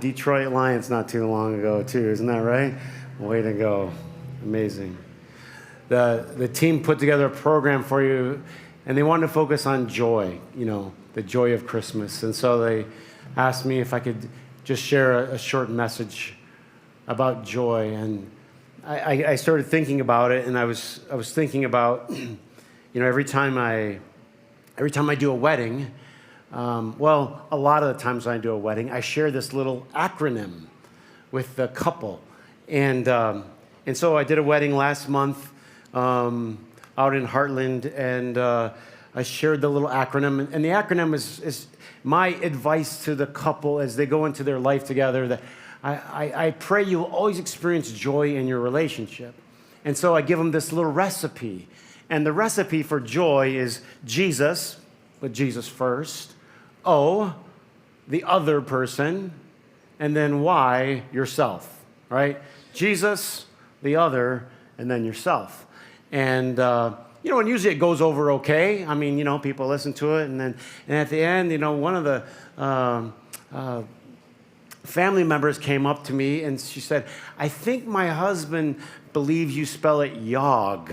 Detroit Lions not too long ago, too. Isn't that right? Way to go. Amazing. The team put together a program for you, and they wanted to focus on joy, the joy of Christmas. And so they asked me if I could just share a short message about joy. And I started thinking about it, and I was thinking about, every time I do a wedding, a lot of the times when I do a wedding, I share this little acronym with the couple. And so I did a wedding last month out in Heartland, and I shared the little acronym. And the acronym is my advice to the couple as they go into their life together, that I pray you'll always experience joy in your relationship. And so I give them this little recipe. And the recipe for joy is Jesus, with Jesus first, O, the other person, and then Y, yourself, right? Jesus, the other, and then yourself. And, and usually it goes over okay. I mean, people listen to it. And at the end, one of the family members came up to me and she said, I think my husband believes you spell it Yog.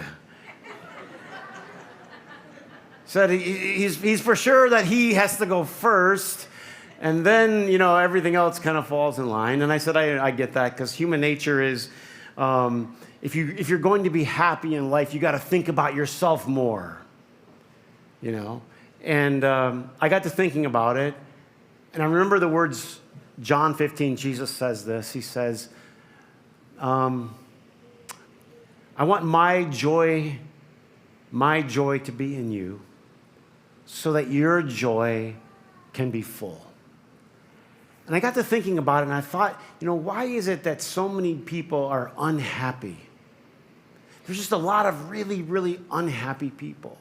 Said he's for sure that he has to go first, and then, everything else kind of falls in line. And I said, I get that, because human nature is, if you're going to be happy in life, you got to think about yourself more, And I got to thinking about it, and I remember the words, John 15, Jesus says this. He says, I want my joy to be in you, so that your joy can be full. And I got to thinking about it, and I thought, why is it that so many people are unhappy? There's just a lot of really, really unhappy people.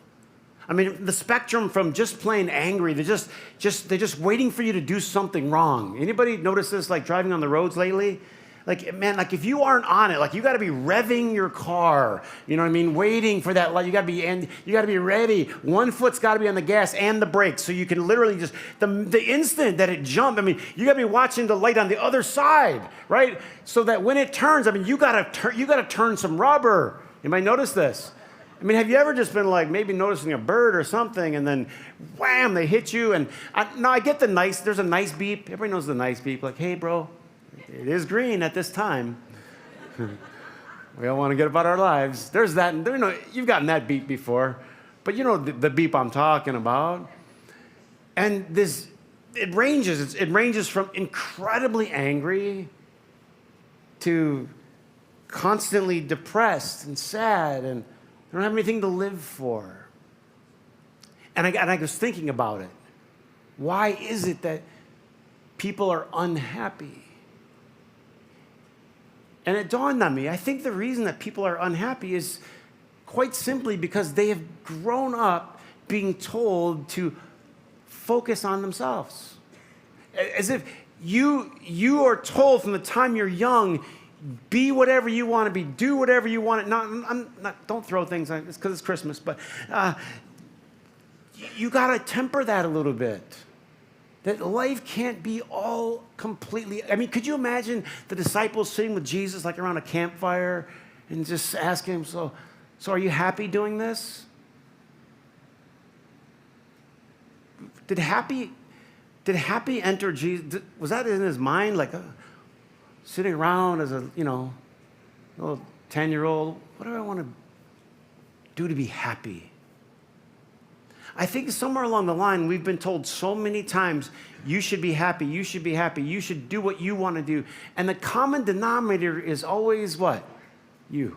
I mean, the spectrum from just plain angry, they're just waiting for you to do something wrong. Anybody notice this, like driving on the roads lately? Like, man, like if you aren't on it, like you got to be revving your car, waiting for that light. You got to be ready. One foot's got to be on the gas and the brakes, so you can literally just the instant that it jumped. You got to be watching the light on the other side, right? So that when it turns, you got to turn some rubber. Anybody notice this? Have you ever just been like maybe noticing a bird or something, and then wham, they hit you? And I get there's a nice beep. Everybody knows the nice beep, like, hey, bro. It is green at this time. We all want to get about our lives. There's that. You've gotten that beep before, but the beep I'm talking about. And it ranges from incredibly angry to constantly depressed and sad, and they don't have anything to live for. And I was thinking about it. Why is it that people are unhappy? And it dawned on me, I think the reason that people are unhappy is quite simply because they have grown up being told to focus on themselves. As if you are told from the time you're young, be whatever you want to be, do whatever you want to. Don't throw things on, it's because it's Christmas, but you got to temper that a little bit. That life can't be all completely. Could you imagine the disciples sitting with Jesus like around a campfire and just asking him, so are you happy doing this? Did happy enter Jesus? Was that in his mind, like sitting around as a little 10-year-old? What do I want to do to be happy? I think somewhere along the line, we've been told so many times, you should be happy, you should be happy, you should do what you want to do. And the common denominator is always what? You.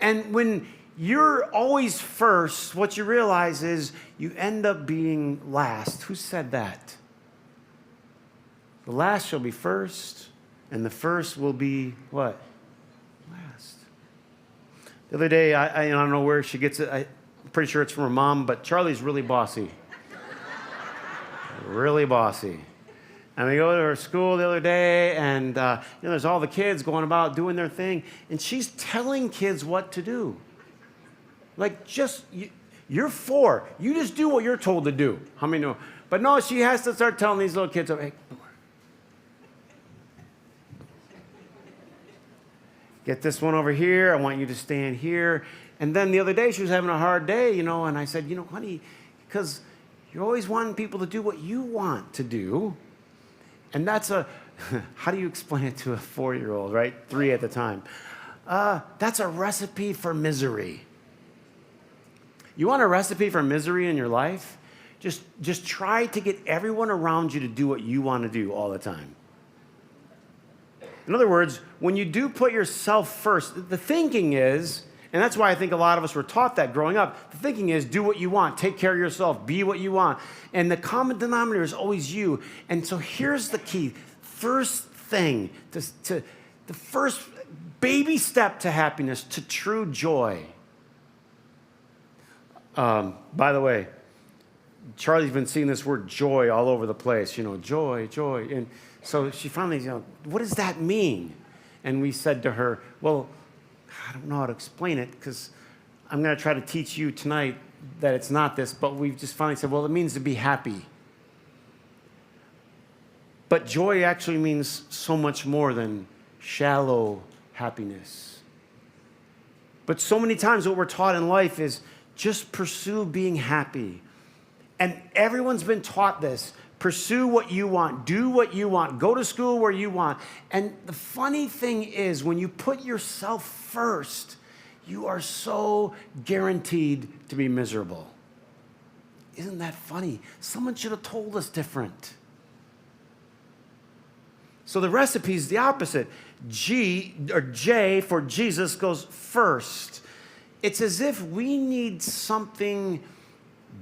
And when you're always first, what you realize is you end up being last. Who said that? The last shall be first, and the first will be what? Last. The other day, I don't know where she gets it. I'm pretty sure it's from her mom, but Charlie's really bossy. Really bossy. And we go to her school the other day, and there's all the kids going about doing their thing, and she's telling kids what to do. Like, you're 4. You just do what you're told to do. How many know? But no, she has to start telling these little kids, hey, Get this one over here. I want you to stand here. And then the other day, she was having a hard day, and I said, honey, because you're always wanting people to do what you want to do. And that's how do you explain it to a 4-year-old, right? 3 at the time. That's a recipe for misery. You want a recipe for misery in your life? Just try to get everyone around you to do what you want to do all the time. In other words, when you do put yourself first, the thinking is, and that's why I think a lot of us were taught that growing up, the thinking is do what you want, take care of yourself, be what you want. And the common denominator is always you. And so here's the key. First thing, the first baby step to happiness, to true joy. By the way, Charlie's been seeing this word joy all over the place, joy. And so she finally, what does that mean? And we said to her, well, I don't know how to explain it because I'm going to try to teach you tonight that it's not this, but we've just finally said, well, it means to be happy. But joy actually means so much more than shallow happiness. But so many times what we're taught in life is just pursue being happy. And everyone's been taught this. Pursue what you want. Do what you want. Go to school where you want. And the funny thing is, when you put yourself first, you are so guaranteed to be miserable. Isn't that funny? Someone should have told us different. So the recipe is the opposite. J for Jesus goes first. It's as if we need something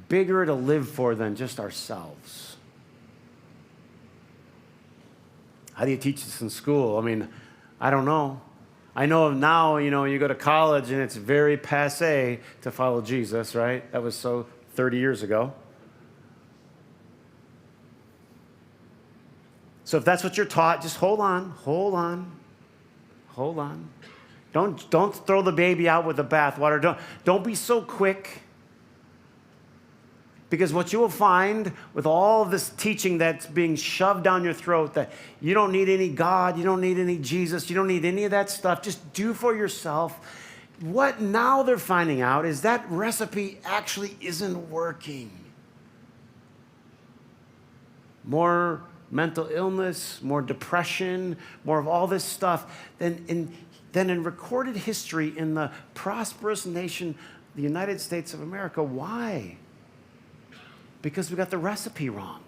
bigger to live for than just ourselves. How do you teach this in school? I mean, I don't know. I know now, you go to college and it's very passé to follow Jesus, right? That was so 30 years ago. So if that's what you're taught, just hold on. Don't throw the baby out with the bathwater. Don't be so quick. Because what you will find with all of this teaching that's being shoved down your throat, that you don't need any God, you don't need any Jesus, you don't need any of that stuff, just do for yourself. What now they're finding out is that recipe actually isn't working. More mental illness, more depression, more of all this stuff than in recorded history in the prosperous nation, the United States of America. Why? Because we got the recipe wrong.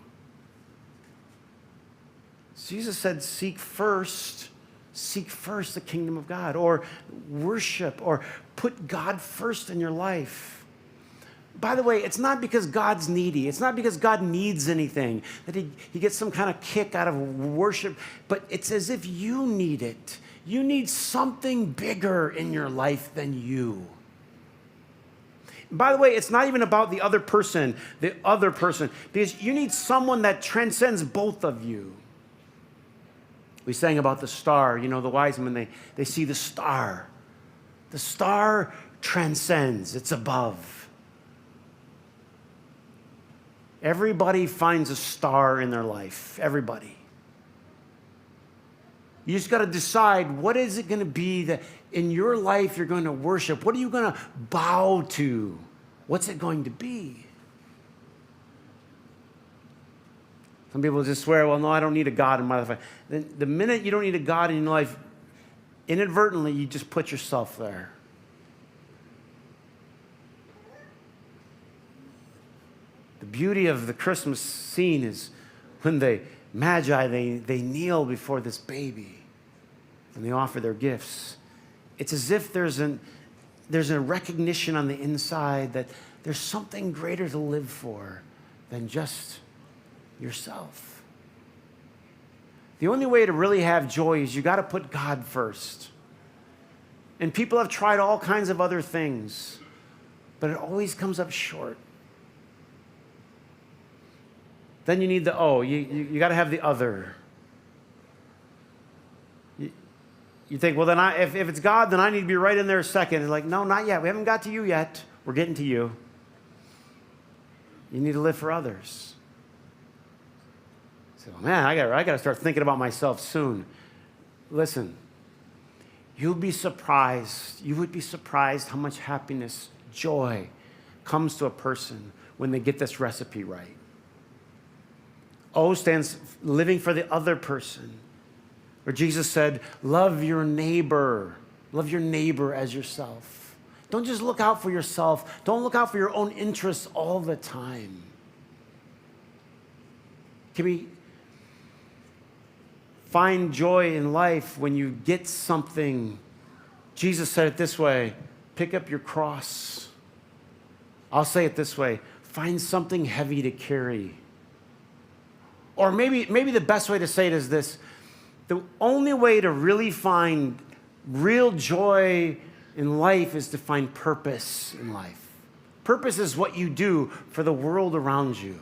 Jesus said, seek first the kingdom of God, or worship, or put God first in your life. By the way, it's not because God's needy. It's not because God needs anything, that he gets some kind of kick out of worship, but it's as if you need it. You need something bigger in your life than you. By the way, it's not even about the other person, because you need someone that transcends both of you. We sang about the star. The wise men, they see the star. The star transcends. It's above. Everybody finds a star in their life. Everybody. You just got to decide, what is it going to be that in your life you're going to worship? What are you going to bow to? What's it going to be? Some people just swear, well, no, I don't need a God in my life. Then the minute you don't need a God in your life, inadvertently, you just put yourself there. The beauty of the Christmas scene is when the Magi, they kneel before this baby and they offer their gifts. It's as if there's a recognition on the inside that there's something greater to live for than just yourself. The only way to really have joy is you got to put God first. And people have tried all kinds of other things, but it always comes up short. Then you need you got to have the other. You think, well, then if it's God, then I need to be right in there second. It's like, no, not yet. We haven't got to you yet. We're getting to you. You need to live for others. So, man, I got to start thinking about myself soon. Listen, you'll be surprised. You would be surprised how much happiness, joy comes to a person when they get this recipe right. O stands living for the other person, where Jesus said, love your neighbor. Love your neighbor as yourself. Don't just look out for yourself. Don't look out for your own interests all the time. Can we find joy in life when you get something? Jesus said it this way, pick up your cross. I'll say it this way, find something heavy to carry. Or maybe the best way to say it is this, the only way to really find real joy in life is to find purpose in life. Purpose is what you do for the world around you.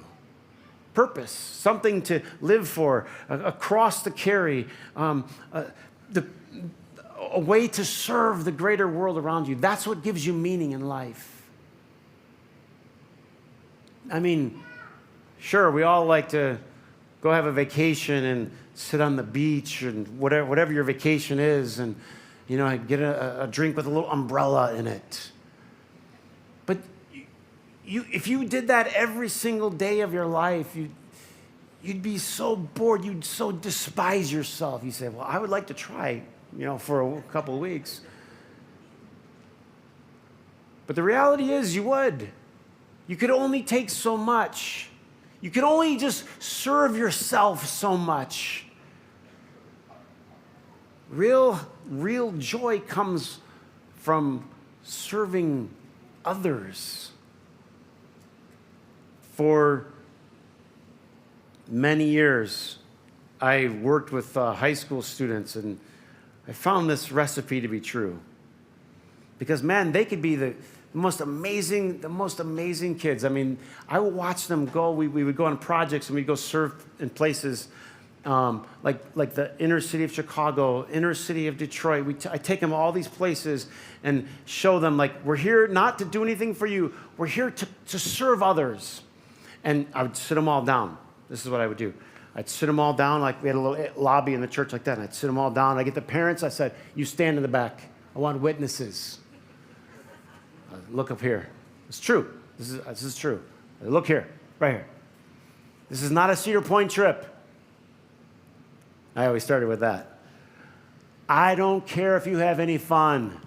Purpose, something to live for, a cross to carry, a way to serve the greater world around you. That's what gives you meaning in life. I mean, sure, we all like to go have a vacation and sit on the beach and whatever your vacation is, and get a drink with a little umbrella in it. But if you did that every single day of your life, you'd be so bored. You'd so despise yourself. You say, well, I would like to try, for a couple of weeks. But the reality is you would. You could only take so much. You could only just serve yourself so much. Real joy comes from serving others. For many years, I worked with high school students, and I found this recipe to be true. Because, man, they could be the most amazing kids. I mean, I would watch them go. We would go on projects, and we'd go serve in places like the inner city of Chicago, inner city of Detroit. I take them to all these places and show them, like, we're here not to do anything for you. We're here to serve others. And I would sit them all down. This is what I would do. I'd sit them all down, like we had a little lobby in the church like that, and I'd sit them all down. I get the parents. I said, you stand in the back. I want witnesses. Look up here. It's true. This is true. Look here, right here. This is not a Cedar Point trip. I always started with that. I don't care if you have any fun.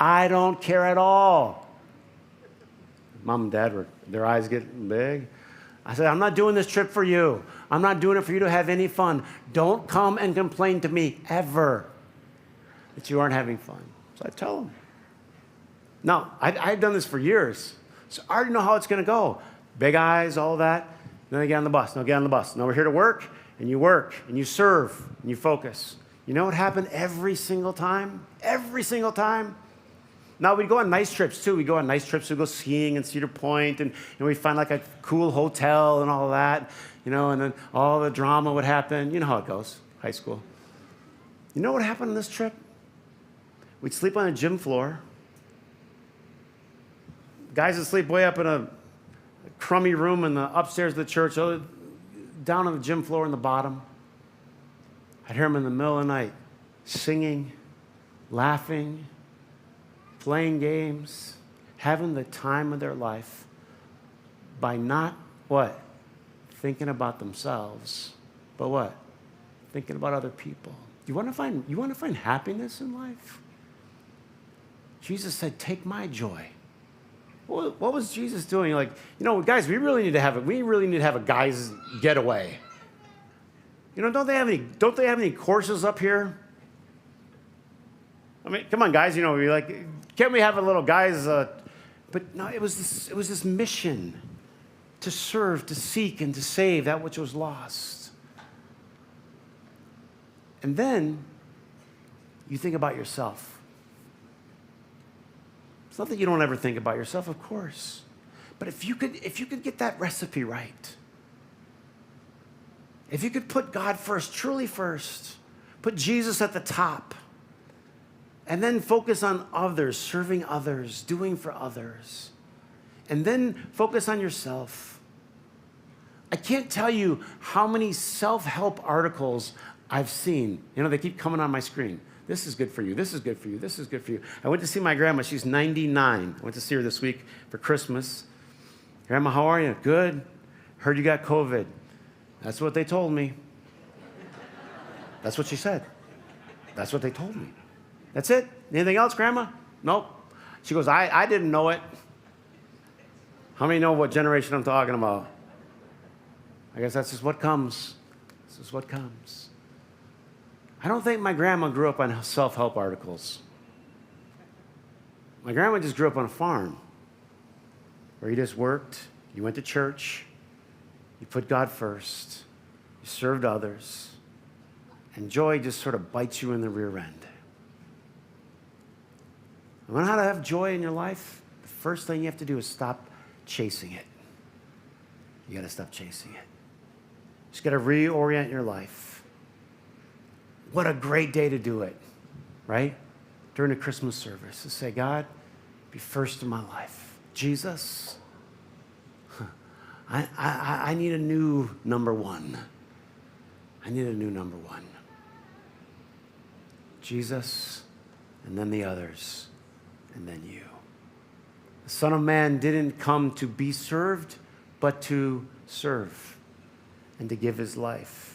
I don't care at all. Mom and Dad their eyes getting big. I said, I'm not doing this trip for you. I'm not doing it for you to have any fun. Don't come and complain to me ever that you aren't having fun. So I tell them. Now, I've done this for years, so I already know how it's going to go. Big eyes, all that. Then I get on the bus. No, get on the bus. No, we're here to work, and you serve, and you focus. You know what happened every single time? Every single time? Now, we'd go on nice trips, too. We'd go on nice trips. We'd go skiing in Cedar Point, and we'd find, like, a cool hotel and all that, and then all the drama would happen. You know how it goes, high school. You know what happened on this trip? We'd sleep on a gym floor. Guys would sleep way up in a crummy room in the upstairs of the church, down on the gym floor in the bottom. I'd hear them in the middle of the night singing, laughing, playing games, having the time of their life by not what? Thinking about themselves, but what? Thinking about other people. You want to find happiness in life? Jesus said, take my joy. What was Jesus doing? Like, guys, we really need to have a guys' getaway. Don't they have any courses up here? I mean, come on, guys. We're like, can't we have a little guys? But no, it was this mission to serve, to seek, and to save that which was lost. And then you think about yourself. It's not that you don't ever think about yourself, of course. But if you could get that recipe right, if you could put God first, truly first, put Jesus at the top, and then focus on others, serving others, doing for others, and then focus on yourself. I can't tell you how many self-help articles I've seen. They keep coming on my screen. This is good for you. This is good for you. This is good for you. I went to see my grandma. She's 99. I went to see her this week for Christmas. Grandma, how are you? Good. Heard you got COVID. That's what they told me. That's what she said. That's what they told me. That's it. Anything else, Grandma? Nope. She goes, I didn't know it. How many know what generation I'm talking about? I guess that's just what comes. This is what comes. I don't think my grandma grew up on self-help articles. My grandma just grew up on a farm where you just worked, you went to church, you put God first, you served others, and joy just sort of bites you in the rear end. You want how to have joy in your life? The first thing you have to do is stop chasing it. You got to stop chasing it. Just got to reorient your life. What a great day to do it, right? During the Christmas service, to say, God, be first in my life. Jesus, I need a new number one. I need a new number one. Jesus, and then the others, and then you. The Son of Man didn't come to be served, but to serve and to give his life.